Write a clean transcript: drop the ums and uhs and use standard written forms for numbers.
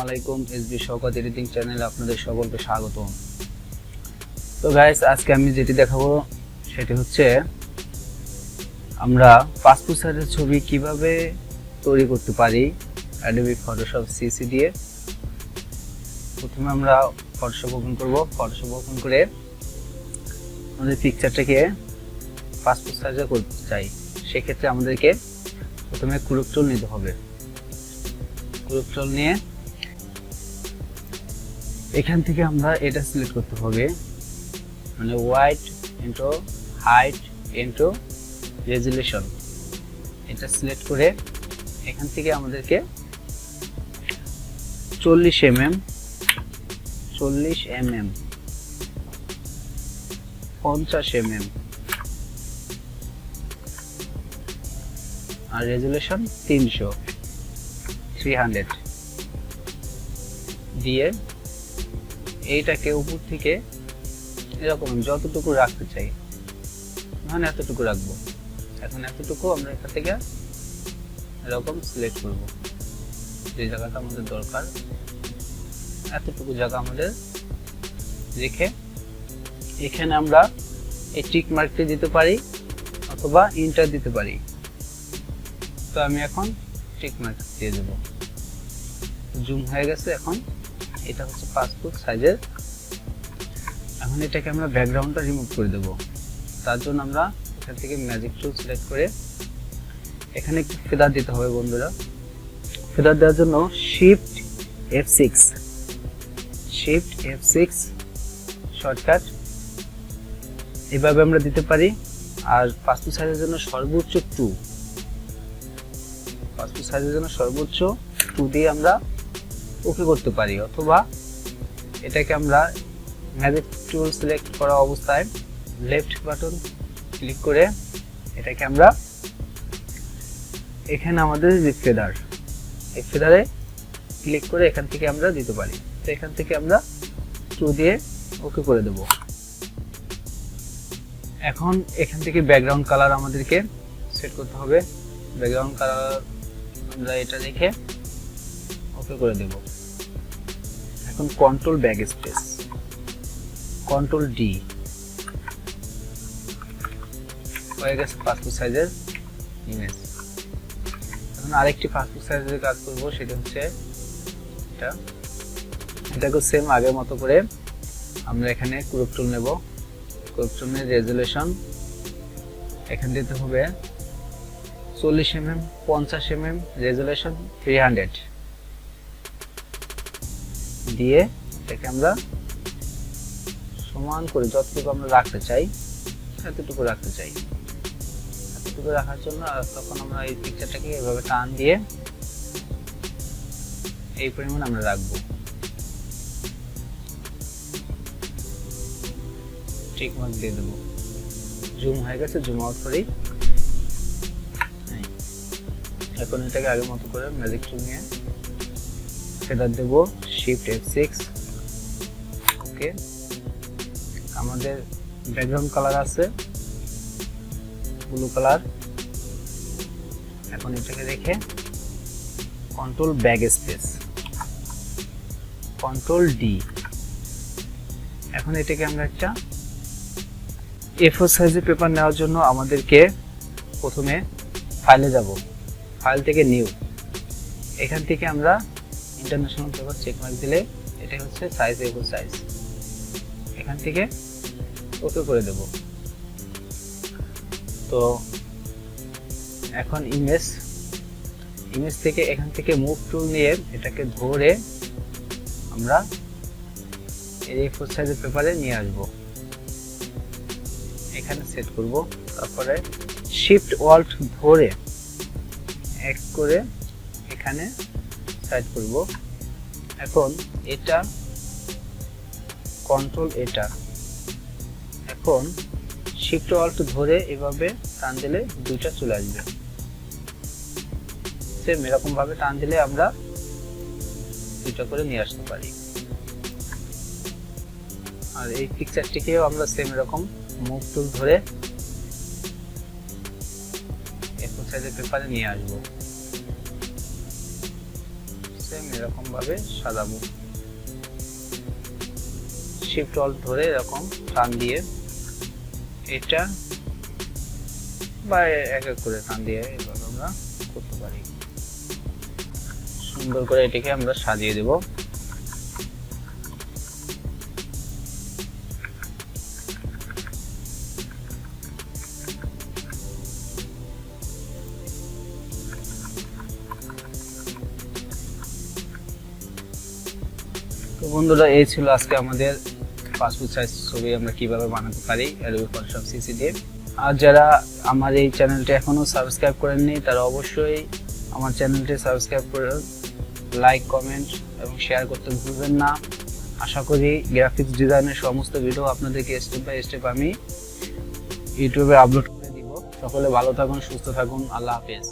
আলাইকুম SB Shawkat editing চ্যানেলে আপনাদের সকলকে স্বাগতম। তো গাইস, আজকে আমি যেটি দেখাবো সেটি হচ্ছে আমরা পাসপোর্ট সাইজের ছবি কিভাবে তৈরি করতে পারি Adobe Photoshop CC দিয়ে। প্রথমে আমরা ফটোশপ ওপেন করব। ফটোশপ ওপেন করে আমাদের পিকচারটাকে পাসপোর্ট সাইজে করতে চাই, সেক্ষেত্রে আমাদেরকে প্রথমে ক্রপ টুল নিতে হবে। ক্রপ টুল নিয়ে এখান থেকে আমরা এটা সিলেক্ট করতে হবে, মানে white into height into resolution. এটা সিলেক্ট করে এখান থেকে আমাদেরকে 40 mm 50 mm আর রেজুলেশন 300 দিয়ে এইটাকে উপর থেকে এরকম যতটুকু রাখতে চাই, মানে এতটুকু রাখবো। এখন এতটুকু আমরা এখান থেকে এরকম সিলেক্ট করব, যে জায়গাটা আমাদের দরকার এতটুকু জায়গা আমাদের রেখে এখানে আমরা এই টিক মার্কটি দিতে পারি অথবা ইন্টার দিতে পারি। তো আমি এখন টিক মার্ক দিয়ে দেব। জুম হয়ে গেছে। এখন এটা হচ্ছে পাসপোর্ট সাইজের। এখন এটাকে আমরা ব্যাকগ্রাউন্ডটা রিমুভ করে দেব। তার জন্য আমরা এখান থেকে ম্যাজিক টুল সিলেক্ট করে এখানে একটু ফেদার দিতে হবে বন্ধুরা। ফেদার দেওয়ার জন্য শিফট F6 শর্টকাট এভাবে আমরা দিতে পারি। আর পাসপোর্ট সাইজের জন্য সর্বোচ্চ 2, পাসপোর্ট সাইজের জন্য সর্বোচ্চ 2 দিয়ে আমরা ওকে করতে পারি, অথবা এটাকে আমরা ম্যাজিক টুল সিলেক্ট করা অবস্থায় লেফট বাটন ক্লিক করে এটাকে আমরা এখানে আমাদের যে ফেদার, এই ফেদারে ক্লিক করে এখান থেকে আমরা দিতে পারি। তো এখান থেকে আমরা 2 দিয়ে ওকে করে দেব। এখন এখান থেকে ব্যাকগ্রাউন্ড কালার আমাদেরকে সেট করতে হবে। ব্যাকগ্রাউন্ড কালার আমরা এটা রেখে ওকে করে দেব। এখন control back space, control D হয়ে গেছে পাসপোর্ট সাইজের ইমেজ। এখন আরেকটি পাসপোর্ট সাইজের কাজ করব, সেটা হচ্ছে এটাকে সেম আগের মতো করে আমরা এখানে ক্রপ টুল নেব। ক্রপ টুল নিয়ে রেজুলেশন এখানে দিতে হবে 40 mm 50 mm রেজুলেশন 300 দিয়ে এটাকে আমরা সমান করে যতটুকু আমরা রাখতে চাই এতটুকু রাখতে চাই। এতটুকু রাখার জন্য তখন আমরা এই পিকচারটাকে এভাবে টান দিয়ে এই পরিমাণ আমরা রাখবো। টিক মার্ক দিয়ে দেবো। জুম হয়ে গেছে, জুম আউট করি। এখন এটাকে আগের মতো করে ম্যাজিক টুল নিয়ে ফেদার দেব, শিফট F6 ওকে। আমাদের ব্যাকগ্রাউন্ড কালার আছে ব্লু কালার। এখন এটাকে রেখে control back space, control D. এখন এটাকে আমরা একটা A4 সাইজের পেপার নেওয়ার জন্য আমাদেরকে প্রথমে ফাইলে যাব। ফাইল থেকে নিউ, এখান থেকে আমরা ইন্টারন্যাশনাল পেপার চেক মার্ক দিলে এটাই হচ্ছে সাইজ A4 সাইজ। এখান থেকে ওকে করে দেব। তো এখন ইমেজ থেকে এখান থেকে মুভ টুল নিয়ে এটাকে ধরে আমরা এই A4 সাইজের পেপারে নিয়ে আসব। এখানে সেট করব। তারপরে শিফট অল্ট ধরে এক করে এখানে সাইড করব। এখন এটা কন্ট্রোল এটা, এখন শিফট অল্ট ধরে এভাবে টান দিলে দুইটা চলে আসবে। সেম এরকম ভাবে টান দিলে আমরা দুইটা করে নিয়ে আসতে পারি। আর এই পিকচারটিকেও আমরা সেম এরকম মুভ টুল ধরে A4 সাইজের পেপারে নিয়ে আসবো। আমি এরকম ভাবে সাজাবো। শিফট অল্ট ধরে এরকম টান দিয়ে এটা বা এক এক করে টান দিয়ে এভাবে আমরা করতে পারি। সুন্দর করে এটাকে আমরা সাজিয়ে দেব। তো বন্ধুরা, এই ছিল আজকে আমাদের পাসপোর্ট সাইজ ছবি আমরা কিভাবে বানাতে পারি Adobe Photoshop CC দিয়ে। আর যারা আমার এই চ্যানেলটি এখনো সাবস্ক্রাইব করেননি তারা অবশ্যই আমার চ্যানেলটি সাবস্ক্রাইব করে লাইক, কমেন্ট এবং শেয়ার করতে ভুলবেন না। আশা করি গ্রাফিক্স ডিজাইনের সমস্ত ভিডিও আপনাদেরকে স্টেপ বাই স্টেপ আমি ইউটিউবে আপলোড করে দিব। সকলে ভালো থাকুন, সুস্থ থাকুন। আল্লাহ হাফেজ।